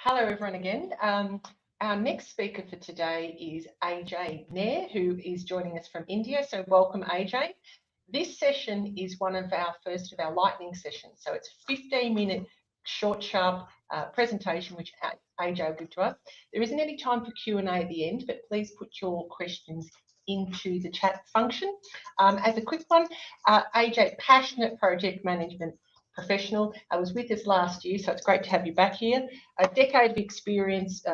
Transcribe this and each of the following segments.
Hello, everyone, again. Our next speaker for today is AJ Nair, who is joining us from India. So, welcome, AJ. This session is one of our first of our lightning sessions. So, it's a 15-minute short, sharp presentation, which AJ will give to us. There isn't any time for Q&A at the end, but please put your questions into the chat function. As a quick one, AJ, passionate project management professional. I was with us last year, so it's great to have you back here. A decade of experience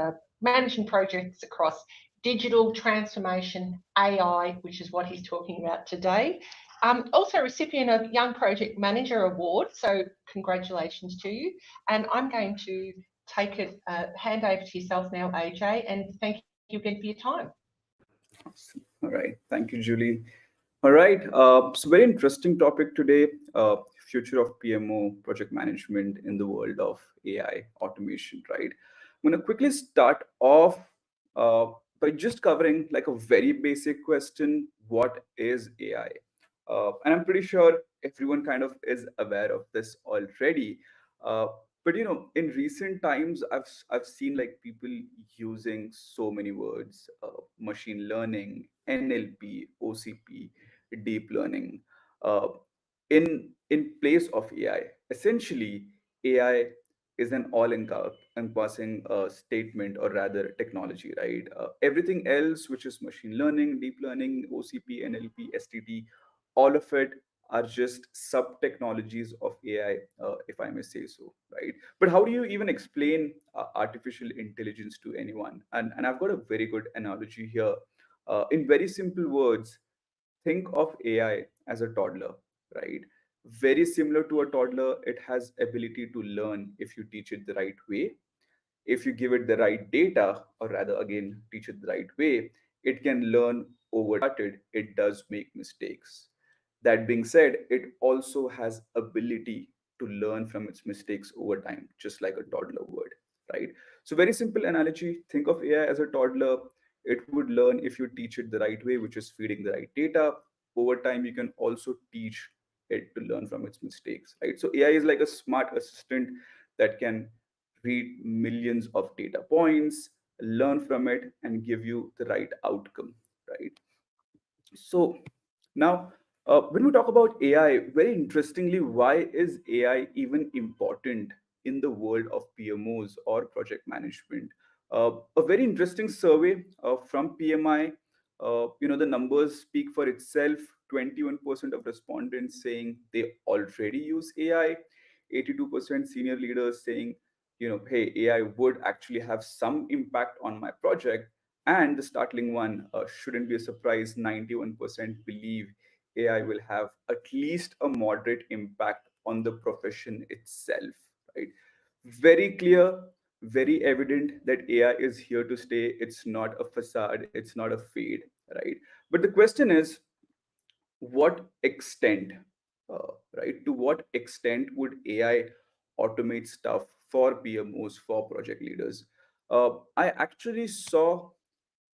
managing projects across digital transformation, AI, which is what he's talking about today. Also a recipient of Young Project Manager Award, so congratulations to you. And I'm going to take it, hand over to yourself now, AJ, and thank you again for your time. Awesome. All right. Thank you, Julie. All right. So very interesting topic today, future of PMO project management in the world of AI automation, right? I'm going to quickly start off by just covering like a very basic question. What is AI? And I'm pretty sure everyone kind of is aware of this already. Uh, but in recent times, I've seen like people using so many words: machine learning, NLP, OCP, deep learning, uh, in place of AI. Essentially, AI is an all-encompassing statement, or rather technology, right? Everything else, which is machine learning, deep learning, OCP, NLP, STT, all of it are just sub technologies of AI, if I may say so, right? But how do you even explain artificial intelligence to anyone? And I've got a very good analogy here. In very simple words, think of AI as a toddler, right? Very similar to a toddler, it has ability to learn if you teach it the right way. If you give it the right data, or rather again teach it the right way, it can learn over it does make mistakes. That being said, it also has ability to learn from its mistakes over time, just like a toddler would, right? So very simple analogy, think of AI as a toddler. It would learn if you teach it the right way, which is feeding the right data. Over time you can also teach it to learn from its mistakes, right? So AI is like a smart assistant that can read millions of data points, learn from it, and give you the right outcome, right? So now, when we talk about AI, very interestingly, why is AI even important in the world of PMOs or project management? A very interesting survey from PMI. The numbers speak for itself. 21% of respondents saying they already use AI. 82% senior leaders saying, hey, AI would actually have some impact on my project. And the startling one, shouldn't be a surprise, 91% believe AI will have at least a moderate impact on the profession itself, right? Very clear, very evident that AI is here to stay. It's not a facade, it's not a fade, right? But the question is, what extent, right? To what extent would AI automate stuff for PMOs, for project leaders? I actually saw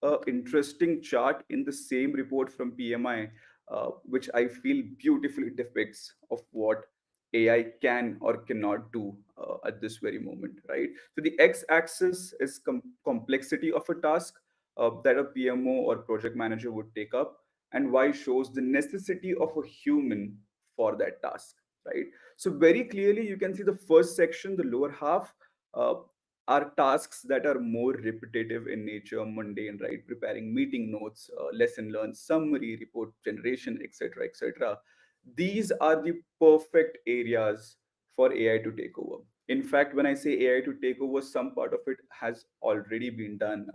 a interesting chart in the same report from PMI, which I feel beautifully depicts of what AI can or cannot do at this very moment, right? So the x-axis is complexity of a task that a PMO or project manager would take up, and y shows the necessity of a human for that task, right? So very clearly, you can see the first section, the lower half. Uh, are tasks that are more repetitive in nature, mundane, right? Preparing meeting notes, lesson learned, summary, report generation, etc., etc. These are the perfect areas for AI to take over. In fact, when I say AI to take over, some part of it has already been done.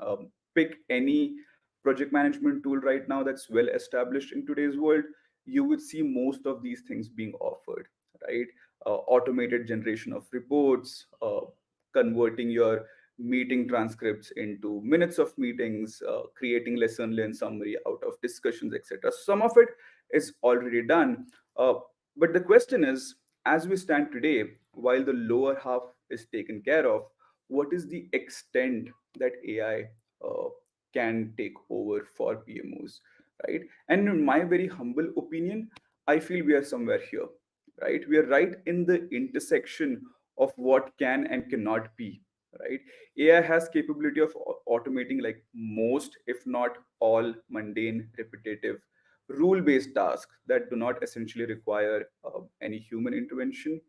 Pick any project management tool right now that's well established in today's world, you would see most of these things being offered, right? Automated generation of reports, converting your meeting transcripts into minutes of meetings, creating lesson learned summary out of discussions, etc. Some of it is already done. Uh, but the question is, as we stand today, while the lower half is taken care of, what is the extent that AI can take over for PMOs, right? And in my very humble opinion, I feel we are somewhere here, right? We are right in the intersection of what can and cannot be, right? AI has capability of automating like most, if not all, mundane, repetitive, rule-based tasks that do not essentially require any human intervention.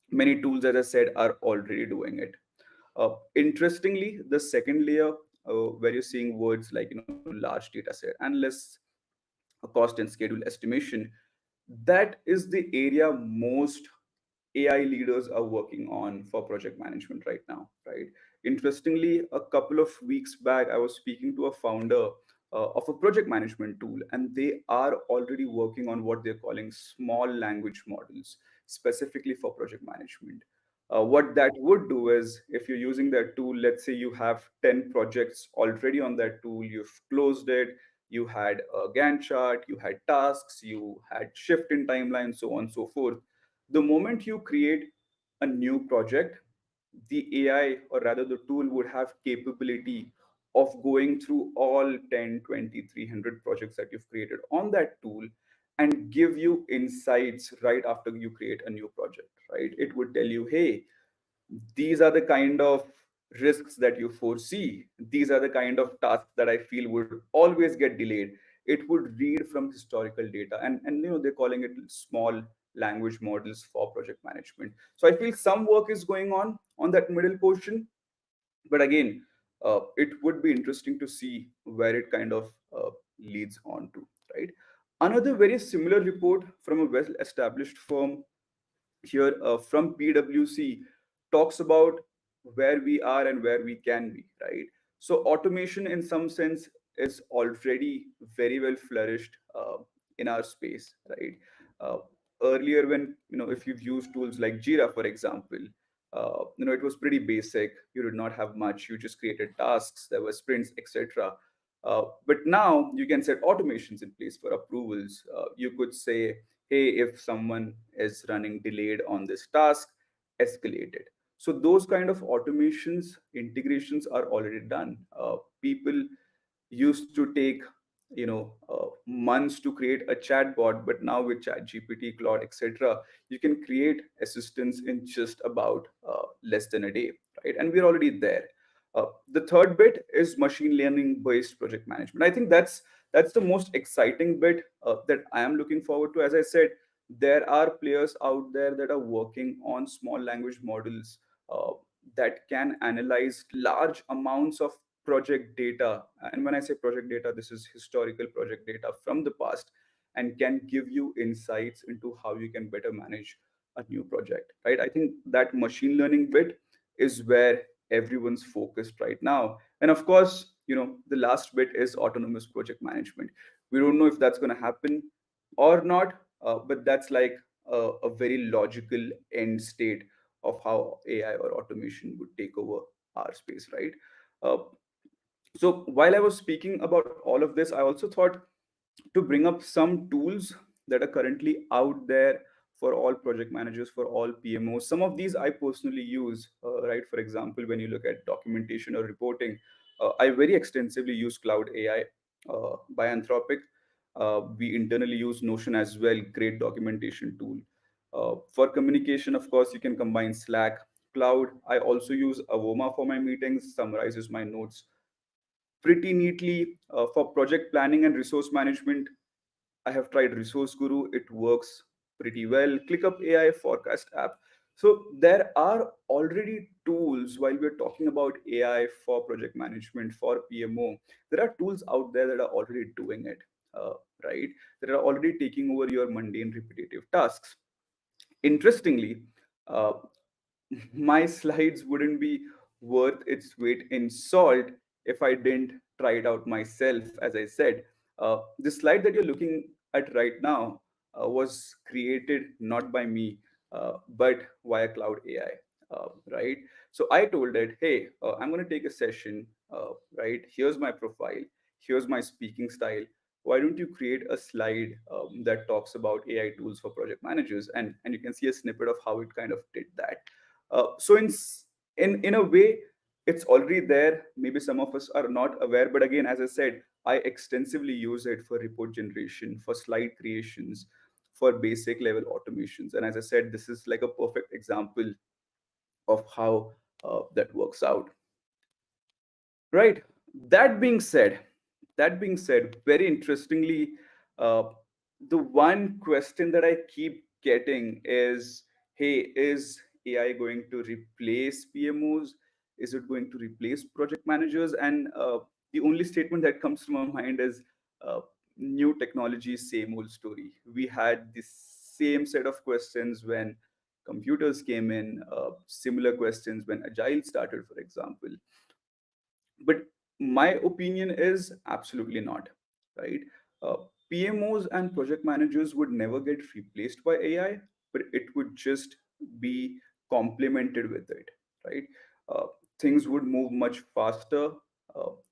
Many tools, as I said, are already doing it. Interestingly, the second layer, where you're seeing words like large data set, analysts, a cost and schedule estimation, that is the area most AI leaders are working on for project management right now, right? Interestingly, a couple of weeks back, I was speaking to a founder of a project management tool, and they are already working on what they're calling small language models, specifically for project management. What that would do is, if you're using that tool, let's say you have 10 projects already on that tool, you've closed it, you had a Gantt chart, you had tasks, you had shift in timeline, so on and so forth. The moment you create a new project, the AI, or rather the tool, would have capability of going through all 10, 20, 300 projects that you've created on that tool and give you insights right after you create a new project, right? It would tell you, hey, these are the kind of risks that you foresee, these are the kind of tasks that I feel would always get delayed. It would read from historical data, and they're calling it small language models for project management. So I feel some work is going on that middle portion, but again, it would be interesting to see where it kind of leads on to, right? Another very similar report from a well established firm here, from PwC, talks about where we are and where we can be, right? So automation, in some sense, is already very well flourished in our space, right? Uh, Earlier, when if you've used tools like Jira, for example, it was pretty basic. You did not have much. You just created tasks. There were sprints, etc. But now you can set automations in place for approvals. You could say, hey, if someone is running delayed on this task, escalate it. So those kind of automations, integrations are already done. People used to take months to create a chatbot, but now with chat gpt, claude, etc., you can create assistants in just about less than a day, right? And we're already there. The third bit is machine learning based project management. I think that's the most exciting bit that I am looking forward to. As I said, there are players out there that are working on small language models uh, that can analyze large amounts of project data. And when I say project data, this is historical project data from the past, and can give you insights into how you can better manage a new project, right? I think that machine learning bit is where everyone's focused right now. And of course, the last bit is autonomous project management. We don't know if that's going to happen or not, but that's like a very logical end state of how AI or automation would take over our space, right? Uh, so while I was speaking about all of this, I also thought to bring up some tools that are currently out there for all project managers, for all PMOs. Some of these I personally use, right? For example, when you look at documentation or reporting, I very extensively use Cloud AI by Anthropic. We internally use Notion as well, great documentation tool. For communication, of course, you can combine Slack, Cloud. I also use Avoma for my meetings, summarizes my notes pretty neatly. For project planning and resource management, I have tried Resource Guru. It works pretty well. ClickUp AI forecast app. So there are already tools. While we're talking about AI for project management, for PMO, there are tools out there that are already doing it, uh, right? That are already taking over your mundane, repetitive tasks. Interestingly, uh, my slides wouldn't be worth its weight in salt if I didn't try it out myself. As I said, the slide that you're looking at right now was created not by me, but via Cloud AI, right? So I told it, hey, I'm going to take a session, right? Here's my profile, here's my speaking style. Why don't you create a slide that talks about AI tools for project managers? And you can see a snippet of how it kind of did that. So in a way, it's already there. Maybe some of us are not aware, but again, as I said, I extensively use it for report generation, for slide creations, for basic level automations. And as I said, this is like a perfect example of how that works out. Right. That being said, very interestingly, uh, the one question that I keep getting is, hey, is AI going to replace PMOs? Is it going to replace project managers? And the only statement that comes to my mind is, uh, new technology, same old story. We had the same set of questions when computers came in, similar questions when Agile started, for example. But my opinion is absolutely not, right? uh, PMOs and project managers would never get replaced by AI, but it would just be complemented with it, right? uh, Things would move much faster.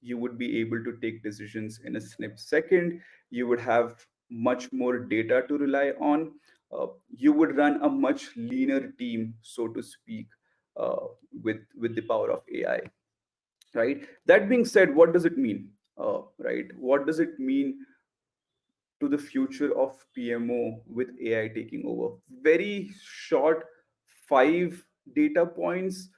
You would be able to take decisions in a snip second. You would have much more data to rely on. You would run a much leaner team, so to speak, uh, with the power of AI, right? That being said, what does it mean? Right? What does it mean to the future of PMO with AI taking over? Very short, 5 data points.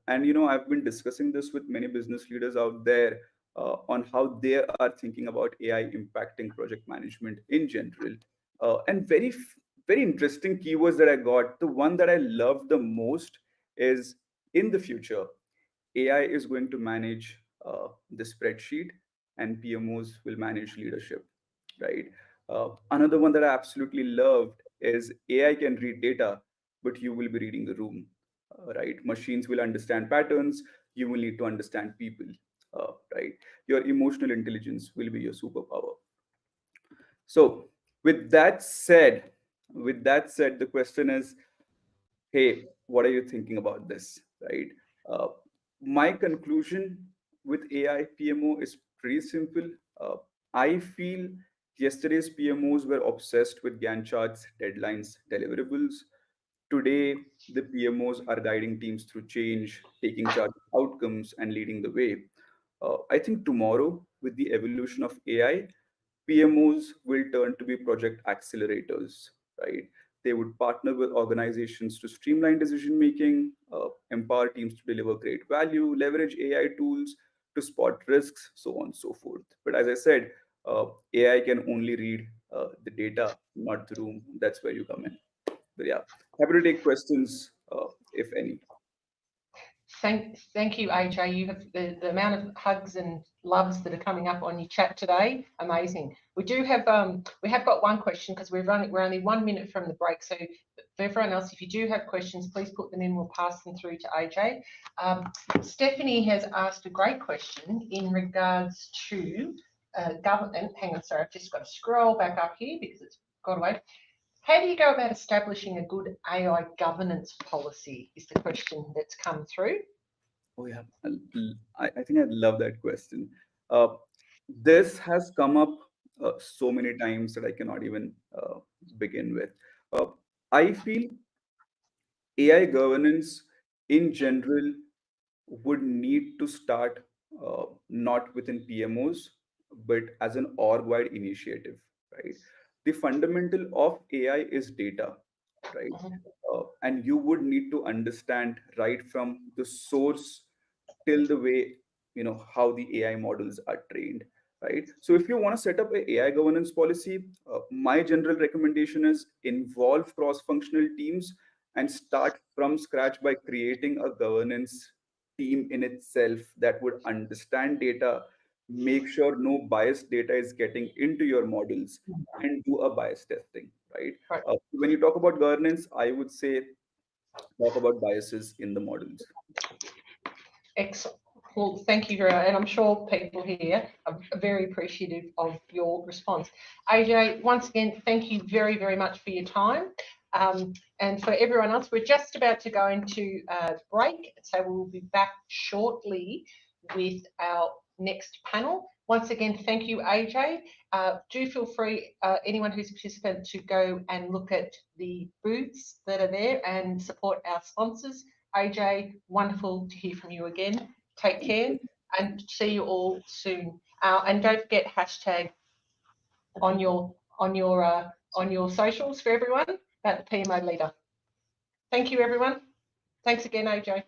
And I've been discussing this with many business leaders out there on how they are thinking about AI impacting project management in general. And very interesting keywords that I got. The one that I love the most is, in the future, AI is going to manage the spreadsheet, and PMOs will manage leadership, right? Another one that I absolutely loved is, AI can read data, but you will be reading the room, right? Machines will understand patterns. You will need to understand people, right? Your emotional intelligence will be your superpower. So, with that said, the question is, hey, what are you thinking about this, right? Uh, my conclusion with AI PMO is pretty simple. Uh, I feel yesterday's PMOs were obsessed with Gantt charts, deadlines, deliverables. Today, the PMOs are guiding teams through change, taking charge of outcomes, and leading the way. I think tomorrow, with the evolution of AI, PMOs will turn to be project accelerators, right? They would partner with organizations to streamline decision making, empower teams to deliver great value, leverage AI tools to spot risks, so on and so forth. But as I said, AI can only read the data, not the room. That's where you come in. But yeah, happy to take questions if any. Thank you, AJ. You have the amount of hugs and loves that are coming up on your chat today. Amazing. We have got one question because we're only 1 minute from the break. So for everyone else, if you do have questions, please put them in. We'll pass them through to AJ. Stephanie has asked a great question in regards to government. Hang on, sorry, I've just got to scroll back up here because it's got away. How do you go about establishing a good AI governance policy is the question that's come through. Oh yeah, I think I love that question. Uh, this has come up so many times that I cannot even begin with. Uh, I feel AI governance in general would need to start not within PMOs, but as an org-wide initiative, right? The fundamental of AI is data, right? And you would need to understand right from the source till the way, how the AI models are trained, right? So if you want to set up a AI governance policy, my general recommendation is involve cross-functional teams and start from scratch by creating a governance team in itself that would understand data, make sure no biased data is getting into your models, and do a bias testing, right? Right. When you talk about governance, I would say talk about biases in the models. Excellent. Well, thank you very much. And I'm sure people here are very appreciative of your response. AJ, once again, thank you very, very much for your time. And for everyone else, we're just about to go into break. So we'll be back shortly with our next panel. Once again, thank you, AJ. Do feel free, anyone who's a participant, to go and look at the booths that are there and support our sponsors. AJ, wonderful to hear from you again. Take care and see you all soon. And don't forget hashtag on your socials for everyone about the PMO leader. Thank you, everyone. Thanks again, AJ.